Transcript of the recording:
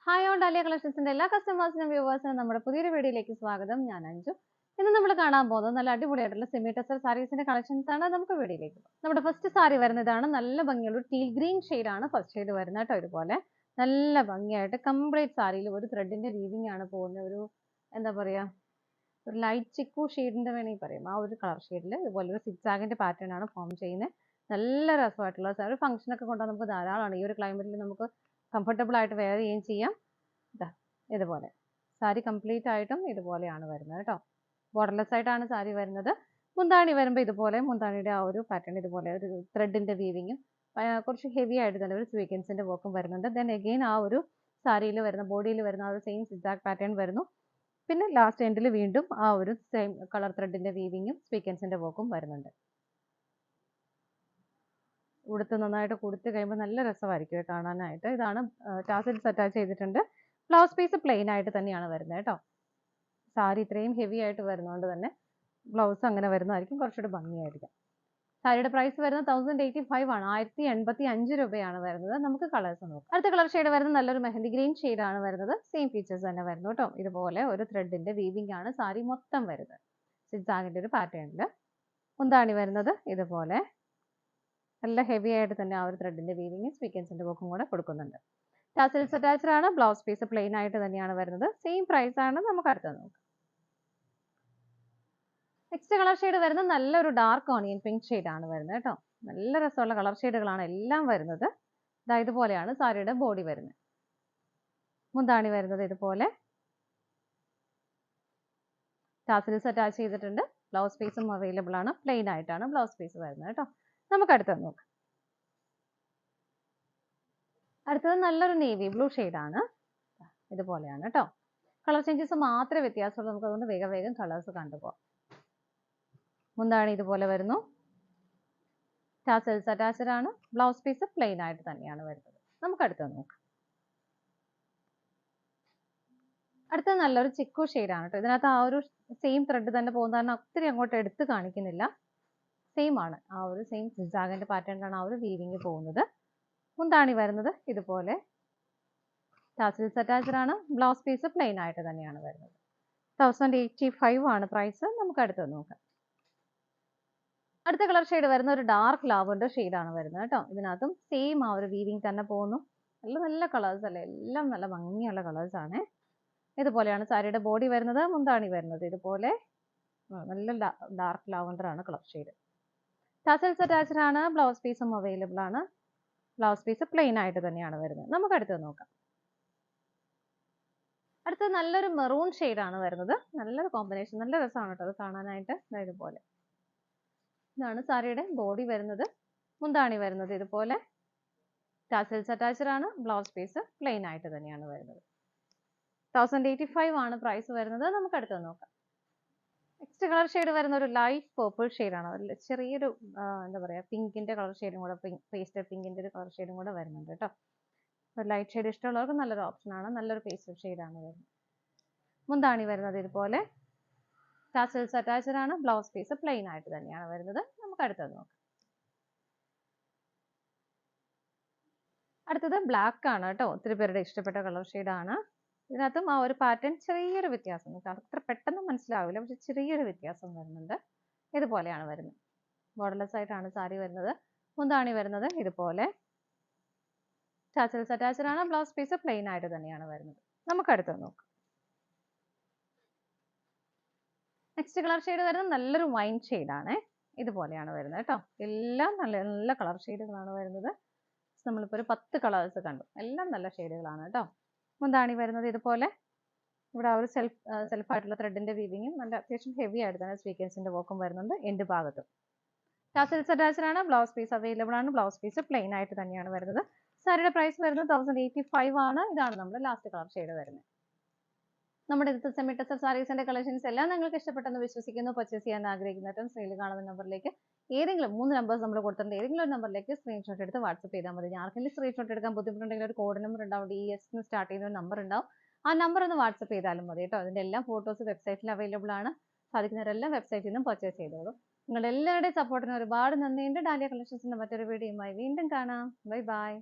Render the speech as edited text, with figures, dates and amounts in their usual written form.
Hi all dahlia കളക്ഷൻസിന്റെ എല്ലാ കസ്റ്റമേഴ്സിനും വ്യൂവേഴ്സിനും നമ്മുടെ പുതിയൊരു വീഡിയോയിലേക്ക് സ്വാഗതം. ഞാൻ അഞ്ജു. ഇന്ന് നമ്മൾ കാണാൻ പോകുന്നത് നല്ല അടിപൊളിയായിട്ടുള്ള സെമി ടെസർ സാരീസിന്റെ കളക്ഷൻസ് ആണ്. നമുക്ക് വീഡിയോയിലേക്ക് പോകാം. നമ്മുടെ ഫസ്റ്റ് സാരി വരുന്നതാണ് നല്ല ഭംഗിയുള്ള ടീൽ ഗ്രീൻ ഷെയ്ഡ് ആണ് ഫസ്റ്റ് ഷെയ്ഡ് വരുന്നത് കേട്ടോ. ഇതുപോലെ നല്ല ഭംഗിയായിട്ട് കംപ്ലീറ്റ് സാരിയിൽ ഒരു ത്രെഡിന്റെ വീവിംഗ് ആണ് പോകുന്നത്. ഒരു എന്താ പറയാ, ഒരു ലൈറ്റ് ചിക്കു ഷെയ്ഡിന്റെ വേണമെങ്കിൽ പറയാം. ആ ഒരു കളർ ഷെയ്ഡിൽ ഇതുപോലെ ഒരു സിക്സാഗിന്റെ പാറ്റേൺ ആണ് ഫോം ചെയ്യുന്നത്. നല്ല രസമായിട്ടുള്ള ഒരു ഫംഗ്ഷൻ ഒക്കെ കൊണ്ടാൽ നമുക്ക് ധാരാളമാണ്. ഈ ഒരു ക്ലൈമറ്റിൽ നമുക്ക് കംഫർട്ടബിൾ ആയിട്ട് വെയർ ചെയ്യുകയും ചെയ്യാം. ഇതുപോലെ സാരി കംപ്ലീറ്റ് ആയിട്ടും ഇതുപോലെയാണ് വരുന്നത് കേട്ടോ. ബോർഡർലെസ് ആയിട്ടാണ് സാരി വരുന്നത്. മുന്താണി വരുമ്പോൾ ഇതുപോലെ മുന്താണിയുടെ ആ ഒരു പാറ്റേൺ ഇതുപോലെ ഒരു ത്രെഡിന്റെ വീവിങ്ങും കുറച്ച് ഹെവി ആയിട്ട് തന്നെ ഒരു സ്വീക്വൻസിന്റെ വർക്കും വരുന്നുണ്ട്. ദെൻ അഗെയിൻ ആ ഒരു സാരിയിൽ വരുന്ന ബോഡിയിൽ വരുന്ന ആ ഒരു സെയിം സിക്സാഗ് പാറ്റേൺ വരുന്നു. പിന്നെ ലാസ്റ്റ് എൻഡിൽ വീണ്ടും ആ ഒരു സെയിം കളർ ത്രെഡിന്റെ വീവിങ്ങും സ്വീക്വൻസിന്റെ വർക്കും വരുന്നുണ്ട്. ഉടുത്ത് നന്നായിട്ട് കൊടുത്തു കഴിയുമ്പോൾ നല്ല രസമായിരിക്കും കാണാനായിട്ട്. ഇതാണ് ടാസൽസ് അറ്റാച്ച് ചെയ്തിട്ടുണ്ട്. ബ്ലൗസ് പീസ് പ്ലെയിൻ ആയിട്ട് തന്നെയാണ് വരുന്നത് കേട്ടോ. സാരി ഇത്രയും ഹെവി ആയിട്ട് വരുന്നതുകൊണ്ട് തന്നെ ബ്ലൗസ് അങ്ങനെ വരുന്നതായിരിക്കും കുറച്ചുകൂടി ഭംഗിയായിരിക്കും. സാരിയുടെ പ്രൈസ് വരുന്നത് 1085 ആണ്. 1085 രൂപയാണ് വരുന്നത്. നമുക്ക് കളേഴ്സ് നോക്കാം. അടുത്ത കളർ ഷെയ്ഡ് വരുന്നത് നല്ലൊരു മെഹന്തി ഗ്രീൻ ഷെയ്ഡ് ആണ് വരുന്നത്. സെയിം ഫീച്ചേഴ്സ് തന്നെ വരുന്നു കേട്ടോ. ഇതുപോലെ ഒരു ത്രെഡിന്റെ വീവിംഗ് ആണ് സാരി മൊത്തം വരുന്നത്. സിക്സാഗിന്റെ ഒരു പാറ്റേണിൽ മുന്താണി വരുന്നത് ഇതുപോലെ നല്ല ഹെവി ആയിട്ട് തന്നെ ആ ഒരു ത്രെഡിന്റെ വീവിംഗ് സ്വീക്വൻസിന്റെ വർക്കും കൂടെ കൊടുക്കുന്നുണ്ട്. ടാസൽസ് അറ്റാച്ച്ഡ് ആണ്. ബ്ലൗസ് പീസ് പ്ലെയിൻ ആയിട്ട് തന്നെയാണ് വരുന്നത്. സെയിം പ്രൈസ് ആണ്. നമുക്ക് അടുത്തത് നോക്കാം. നെക്സ്റ്റ് കളർ ഷെയ്ഡ് വരുന്നത് നല്ലൊരു ഡാർക്ക് ഓണിയൻ പിങ്ക് ഷെയ്ഡ് ആണ് വരുന്നത് കേട്ടോ. നല്ല രസമുള്ള കളർ ഷെയ്ഡുകളാണ് എല്ലാം വരുന്നത്. ഇതുപോലെയാണ് സാരിയുടെ ബോഡി വരുന്നത്. മുന്താണി വരുന്നത് ഇതുപോലെ ടാസൽസ് അറ്റാച്ച് ചെയ്തിട്ടുണ്ട്. ബ്ലൗസ് പീസും അവൈലബിൾ ആണ്. പ്ലെയിൻ ആയിട്ടാണ് ബ്ലൗസ് പീസ് വരുന്നത് കേട്ടോ. നമുക്ക് അടുത്തത് നോക്കാം. അടുത്തത് നല്ലൊരു നേവി ബ്ലൂ ആണ്. ഇതുപോലെയാണ് കേട്ടോ. കളർ ചേഞ്ചസ് മാത്രമേ വ്യത്യാസമുള്ളൂ. നമുക്ക് അതുകൊണ്ട് വേഗം വേഗം കളേഴ്സ് കണ്ടുപോകാം. മുന്താണി ഇതുപോലെ വരുന്നു. ടാസൽസ് അറ്റാച്ച്ഡ് ആണ്. ബ്ലൗസ് പീസ് പ്ലെയിൻ ആയിട്ട് തന്നെയാണ് വരുന്നത്. നമുക്ക് അടുത്തത് നോക്കാം. അടുത്തത് നല്ലൊരു ചിക്കു ആണ് കേട്ടോ. ഇതിനകത്ത് ആ ഒരു സെയിം ത്രെഡ് തന്നെ പോകുന്ന കാരണം ഒത്തിരി അങ്ങോട്ട് എടുത്ത് കാണിക്കുന്നില്ല. സെയിം ആണ്. ആ ഒരു സെയിം സിക്സാഗിന്റെ പാറ്റേണിലാണ് ആ ഒരു വീവിങ് പോകുന്നത്. മുന്താണി വരുന്നത് ഇതുപോലെ ടാസൽസ് അറ്റാച്ച്ഡ് ആണ്. ബ്ലൗസ് പീസ് പ്ലെയിൻ ആയിട്ട് തന്നെയാണ് വരുന്നത്. 1085 ആണ് പ്രൈസ്. നമുക്ക് അടുത്തത് നോക്കാം. അടുത്ത കളർ ഷെയ്ഡ് വരുന്ന ഒരു ഡാർക്ക് ലാവൻഡർ ആണ് വരുന്നത് കേട്ടോ. ഇതിനകത്തും സെയിം ആ ഒരു വീവിങ് തന്നെ പോകുന്നു. നല്ല നല്ല കളേഴ്സ് അല്ലേ, എല്ലാം നല്ല ഭംഗിയുള്ള കളേഴ്സ് ആണ്. ഇതുപോലെയാണ് സാരിയുടെ ബോഡി വരുന്നത്. മുന്താണി വരുന്നത് ഇതുപോലെ നല്ല ഡാർക്ക് ലാവൻഡർ ആണ് കളർ ഷെയ്ഡ്. ടാസൽസ് അറ്റാച്ച്ഡ് ആണ്. ബ്ലൗസ് പീസും അവൈലബിൾ ആണ്. ബ്ലൗസ് പീസ് പ്ലെയിൻ ആയിട്ട് തന്നെയാണ് വരുന്നത്. നമുക്ക് അടുത്തത് നോക്കാം. അടുത്തത് നല്ലൊരു മെറൂൺ ആണ് വരുന്നത്. നല്ലൊരു കോമ്പിനേഷൻ, നല്ല രസമാണ് കേട്ടോ അത് കാണാനായിട്ട്. ഇതുപോലെ ഇതാണ് സാരിയുടെ ബോഡി വരുന്നത്. മുന്താണി വരുന്നത് ഇതുപോലെ ടാസൽസ് അറ്റാച്ച്ഡ് ആണ്. ബ്ലൗസ് പീസ് പ്ലെയിൻ ആയിട്ട് തന്നെയാണ് വരുന്നത്. 1085 ആണ് പ്രൈസ് വരുന്നത്. നമുക്ക് അടുത്തത് നോക്കാം. നെക്സ്റ്റ് കളർ ഷെയ്ഡ് വരുന്ന ഒരു ലൈറ്റ് പേർപ്പിൾ ആണ്. ചെറിയൊരു എന്താ പറയാ, പിങ്കിന്റെ കളർ ഷെയ്ഡും കൂടെ, പേസ്റ്റൽ പിങ്കിന്റെ ഒരു കളർ ഷെയ്ഡും കൂടെ വരുന്നുണ്ട് കേട്ടോ. ലൈറ്റ് ഷെയ്ഡ് ഇഷ്ടമുള്ളവർക്ക് നല്ലൊരു ഓപ്ഷൻ ആണ്. നല്ലൊരു പേസ്റ്റൽ ആണ് വരുന്നത്. മുന്താണി വരുന്നത് ഇതുപോലെ ടാസൽസ് അറ്റാച്ച്ഡ് ആണ്. ബ്ലൗസ് പീസ് പ്ലെയിൻ ആയിട്ട് തന്നെയാണ് വരുന്നത്. നമുക്ക് അടുത്തത് നോക്കാം. അടുത്തത് ബ്ലാക്ക് ആണ് കേട്ടോ. ഒത്തിരി പേരുടെ ഇഷ്ടപ്പെട്ട കളർ ആണ്. ഇതിനകത്തും ആ ഒരു പാറ്റേൺ ചെറിയൊരു വ്യത്യാസം, അത്ര പെട്ടെന്ന് മനസ്സിലാവില്ല, പക്ഷെ ചെറിയൊരു വ്യത്യാസം വരുന്നുണ്ട്. ഇതുപോലെയാണ് വരുന്നത്. ബോർഡർലെസ് ആയിട്ടാണ് സാരി വരുന്നത്. മുന്താണി വരുന്നത് ഇതുപോലെ ടാസൽസ് അറ്റാച്ച്ഡ് ആണ്. ബ്ലൗസ് പീസ് പ്ലെയിൻ ആയിട്ട് തന്നെയാണ് വരുന്നത്. നമുക്ക് അടുത്തത് നോക്കാം. നെക്സ്റ്റ് കളർ ഷെയ്ഡ് വരുന്നത് നല്ലൊരു വൈൻ ആണ്. ഇതുപോലെയാണ് വരുന്നത് കേട്ടോ. എല്ലാം നല്ല നല്ല കളർ ഷെയ്ഡുകളാണ് വരുന്നത്. നമ്മളിപ്പോൾ ഒരു 10 കളേഴ്സ് കണ്ടു. എല്ലാം നല്ല ഷെയ്ഡുകളാണ് കേട്ടോ. മുന്താണി വരുന്നത് ഇതുപോലെ ഇവിടെ ആ ഒരു സെൽഫായിട്ടുള്ള ത്രെഡിന്റെ വീവിങ്ങും നല്ല അത്യാവശ്യം ഹെവി ആയിട്ട് തന്നെ സ്വീക്വൻസിന്റെ വർക്കും വരുന്നുണ്ട് എൻഡ് ഭാഗത്തും. ടാസൽസ് അറ്റാച്ച്ഡ് ആണ്. ബ്ലൗസ് പീസ് അവൈലബിൾ ആണ്. ബ്ലൗസ് പീസ് പ്ലെയിൻ ആയിട്ട് തന്നെയാണ് വരുന്നത്. സാരിയുടെ പ്രൈസ് വരുന്നത് 1085 ആണ്. ഇതാണ് നമ്മുടെ ലാസ്റ്റ് കളർ ഷെയ്ഡ് വരുന്നത്. നമ്മുടെ ഇന്നത്തെ സെമി ടെസർ സാരീസിന്റെ കളക്ഷൻസ് എല്ലാം നിങ്ങൾക്ക് ഇഷ്ടപ്പെട്ടെന്ന് വിശ്വസിക്കുന്നു. പർച്ചേസ് ചെയ്യാൻ ആഗ്രഹിക്കുന്നവരും സ്ക്രീനിൽ കാണുന്ന നമ്പറിലേക്ക് ഏതെങ്കിലും 3 നമ്പേഴ്സ് നമ്മൾ കൊടുത്തിട്ടുണ്ട്. ഏതെങ്കിലും ഒരു നമ്പറിലേക്ക് സ്ക്രീൻഷോട്ട് എടുത്ത് വാട്സ്ആപ്പ് ചെയ്താൽ മതി. ആർക്കെങ്കിലും സ്ക്രീൻഷോട്ട് എടുക്കാൻ ബുദ്ധിമുട്ടുണ്ടെങ്കിൽ ഒരു കോഡ് നമ്പർ ഉണ്ടാവും, DS എന്ന് സ്റ്റാർട്ട് ചെയ്യുന്ന ഒരു നമ്പർ ഉണ്ടാവും. ആ നമ്പർ ഒന്ന് വാട്സ്ആപ്പ് ചെയ്താലും മതി കേട്ടോ. അതിന്റെ എല്ലാ ഫോട്ടോസ് വെബ്സൈറ്റിൽ അവൈലബിൾ ആണ്. സാധിക്കുന്നവരെല്ലാം വെബ്സൈറ്റിൽ നിന്നും പർച്ചേസ് ചെയ്തോളൂ. നിങ്ങളുടെ എല്ലാവരുടെയും സപ്പോർട്ടിന് ഒരുപാട് നന്ദിയുണ്ട്. ഡാലിയ കളക്ഷൻസിന്റെ മറ്റൊരു വീഡിയോയുമായി വീണ്ടും കാണാം. Bye bye.